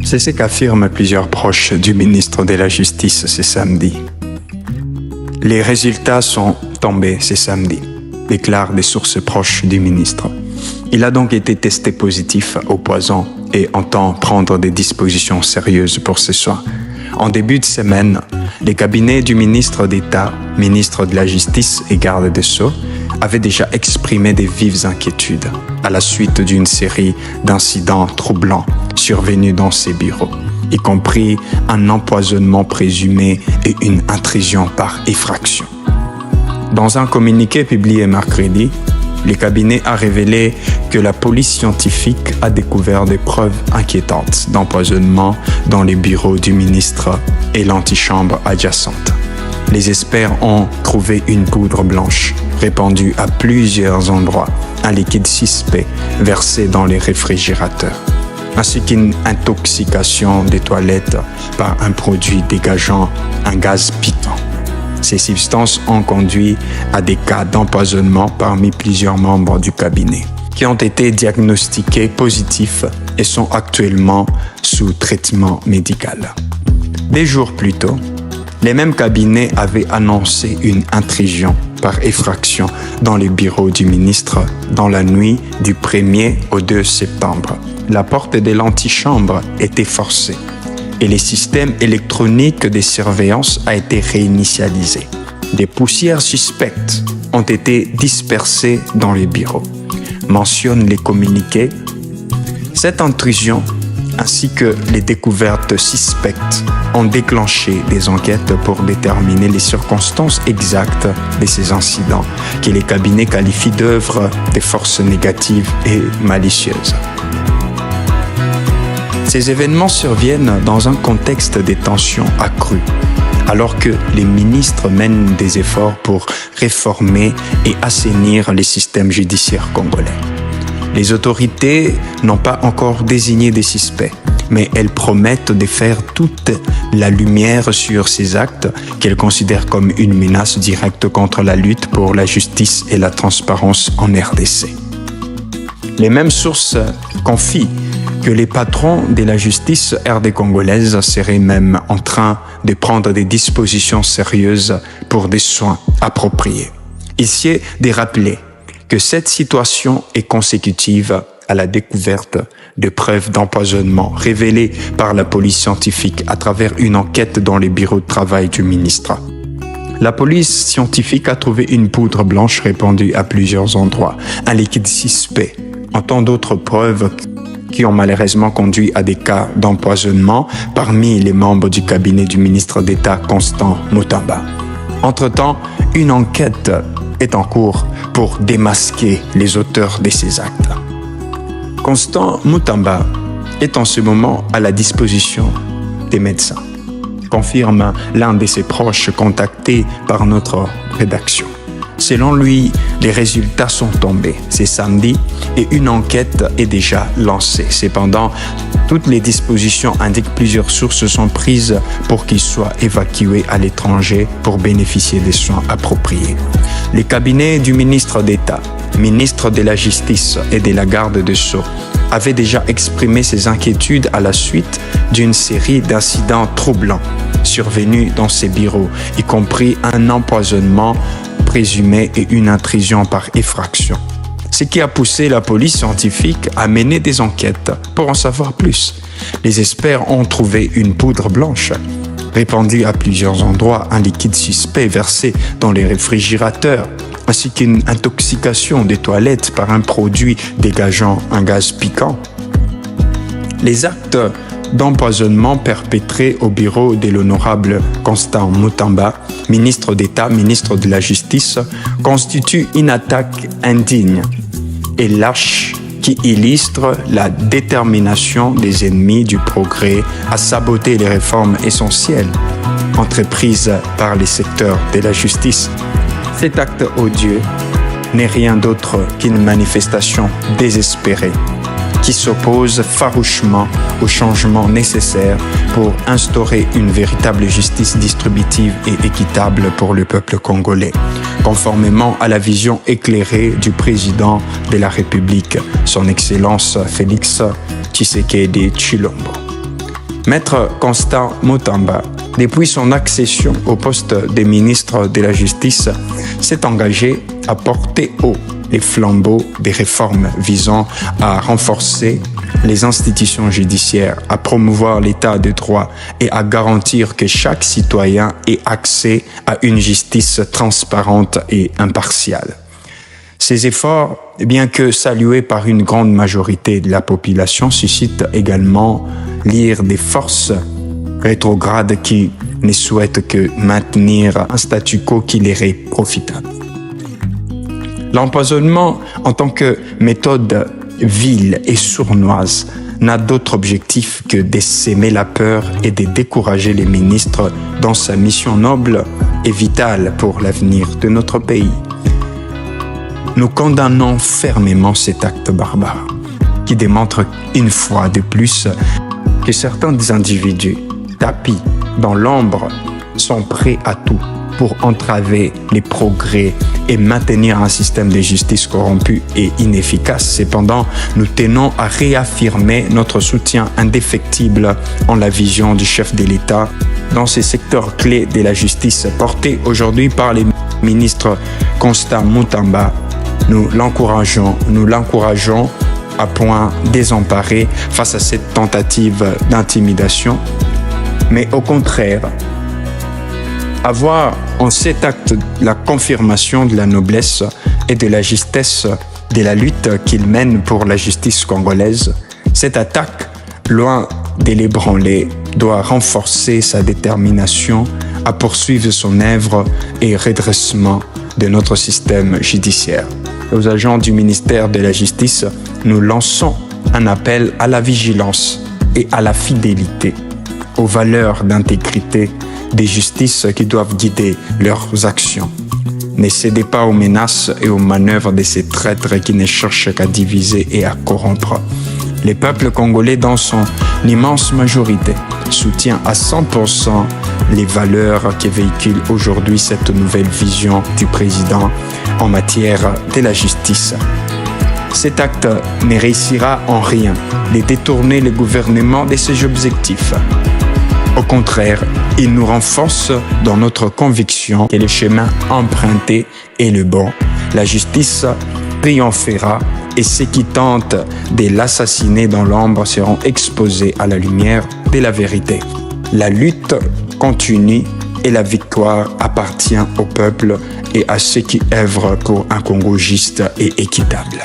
C'est ce qu'affirment plusieurs proches du ministre de la Justice ce samedi. Les résultats sont tombés ce samedi, déclarent des sources proches du ministre. Il a donc été testé positif au poison et entend prendre des dispositions sérieuses pour ce soir. En début de semaine, les cabinets du ministre d'État, ministre de la Justice et garde des Sceaux avaient déjà exprimé des vives inquiétudes à la suite d'une série d'incidents troublants survenus dans ses bureaux, y compris un empoisonnement présumé et une intrusion par effraction. Dans un communiqué publié mercredi, le cabinet a révélé que la police scientifique a découvert des preuves inquiétantes d'empoisonnement dans les bureaux du ministre et l'antichambre adjacente. Les experts ont trouvé une poudre blanche répandue à plusieurs endroits, un liquide suspect versé dans les réfrigérateurs, ainsi qu'une intoxication des toilettes par un produit dégageant un gaz piquant. Ces substances ont conduit à des cas d'empoisonnement parmi plusieurs membres du cabinet, qui ont été diagnostiqués positifs et sont actuellement sous traitement médical. Des jours plus tôt, les mêmes cabinets avaient annoncé une intrusion par effraction dans les bureaux du ministre dans la nuit du 1er au 2 septembre. La porte de l'antichambre était forcée et les systèmes électroniques de surveillance a été réinitialisé. Des poussières suspectes ont été dispersées dans les bureaux, mentionnent les communiqués. Cette intrusion ainsi que les découvertes suspectes ont déclenché des enquêtes pour déterminer les circonstances exactes de ces incidents que les cabinets qualifient d'œuvres des forces négatives et malicieuses. Ces événements surviennent dans un contexte de tensions accrues, alors que les ministres mènent des efforts pour réformer et assainir les systèmes judiciaires congolais. Les autorités n'ont pas encore désigné des suspects, mais elles promettent de faire toute la lumière sur ces actes qu'elles considèrent comme une menace directe contre la lutte pour la justice et la transparence en RDC. Les mêmes sources confient que les patrons de la justice RD congolaise seraient même en train de prendre des dispositions sérieuses pour des soins appropriés. Ici est de rappeler que cette situation est consécutive à la découverte de preuves d'empoisonnement révélées par la police scientifique à travers une enquête dans les bureaux de travail du ministre. La police scientifique a trouvé une poudre blanche répandue à plusieurs endroits, un liquide suspect, en tant d'autres preuves qui ont malheureusement conduit à des cas d'empoisonnement parmi les membres du cabinet du ministre d'État Constant Mutamba. Entre-temps, une enquête est en cours pour démasquer les auteurs de ces actes. Constant Mutamba est en ce moment à la disposition des médecins, confirme l'un de ses proches contactés par notre rédaction. Selon lui, les résultats sont tombés ce samedi et une enquête est déjà lancée. Cependant, toutes les dispositions indiquent plusieurs sources sont prises pour qu'il soit évacué à l'étranger pour bénéficier des soins appropriés. Les cabinets du ministre d'État, ministre de la Justice et de la garde des Sceaux avaient déjà exprimé ses inquiétudes à la suite d'une série d'incidents troublants survenus dans ses bureaux, y compris un empoisonnement présumé et une intrusion par effraction. Ce qui a poussé la police scientifique à mener des enquêtes pour en savoir plus. Les experts ont trouvé une poudre blanche répandue à plusieurs endroits, un liquide suspect versé dans les réfrigérateurs, ainsi qu'une intoxication des toilettes par un produit dégageant un gaz piquant. Les actes d'empoisonnement perpétrés au bureau de l'honorable Constant Mutamba, ministre d'État, ministre de la Justice, constituent une attaque indigne et lâche qui illustre la détermination des ennemis du progrès à saboter les réformes essentielles entreprises par les secteurs de la justice. Cet acte odieux n'est rien d'autre qu'une manifestation désespérée qui s'oppose farouchement aux changements nécessaires pour instaurer une véritable justice distributive et équitable pour le peuple congolais, conformément à la vision éclairée du président de la République, son Excellence Félix Tshisekedi Tshilombo. Maître Constant Mutamba, depuis son accession au poste de ministre de la Justice, s'est engagé à porter haut les flambeaux des réformes visant à renforcer les institutions judiciaires, à promouvoir l'état de droit et à garantir que chaque citoyen ait accès à une justice transparente et impartiale. Ces efforts, bien que salués par une grande majorité de la population, suscitent également l'ire des forces rétrogrades qui ne souhaitent que maintenir un statu quo qui leur est profitable. L'empoisonnement en tant que méthode vile et sournoise n'a d'autre objectif que de s'aimer la peur et de décourager les ministres dans sa mission noble et vitale pour l'avenir de notre pays. Nous condamnons fermement cet acte barbare qui démontre une fois de plus que certains individus tapis dans l'ombre sont prêts à tout pour entraver les progrès et maintenir un système de justice corrompu et inefficace. Cependant, nous tenons à réaffirmer notre soutien indéfectible en la vision du chef de l'État dans ces secteurs clés de la justice portés aujourd'hui par les ministres Constant Mutamba. Nous l'encourageons à point désemparé face à cette tentative d'intimidation, mais au contraire, avoir en cet acte la confirmation de la noblesse et de la justesse de la lutte qu'il mène pour la justice congolaise. Cette attaque, loin de l'ébranler, doit renforcer sa détermination à poursuivre son œuvre et redressement de notre système judiciaire. Aux agents du ministère de la Justice, nous lançons un appel à la vigilance et à la fidélité, aux valeurs d'intégrité des justices qui doivent guider leurs actions. Ne cédez pas aux menaces et aux manœuvres de ces traîtres qui ne cherchent qu'à diviser et à corrompre. Le peuple congolais, dans son immense majorité, soutient à 100% les valeurs qui véhiculent aujourd'hui cette nouvelle vision du président en matière de la justice. Cet acte ne réussira en rien de détourner le gouvernement de ses objectifs. Au contraire, il nous renforce dans notre conviction que le chemin emprunté est le bon. La justice triomphera et ceux qui tentent de l'assassiner dans l'ombre seront exposés à la lumière de la vérité. La lutte continue et la victoire appartient au peuple et à ceux qui œuvrent pour un Congo juste et équitable.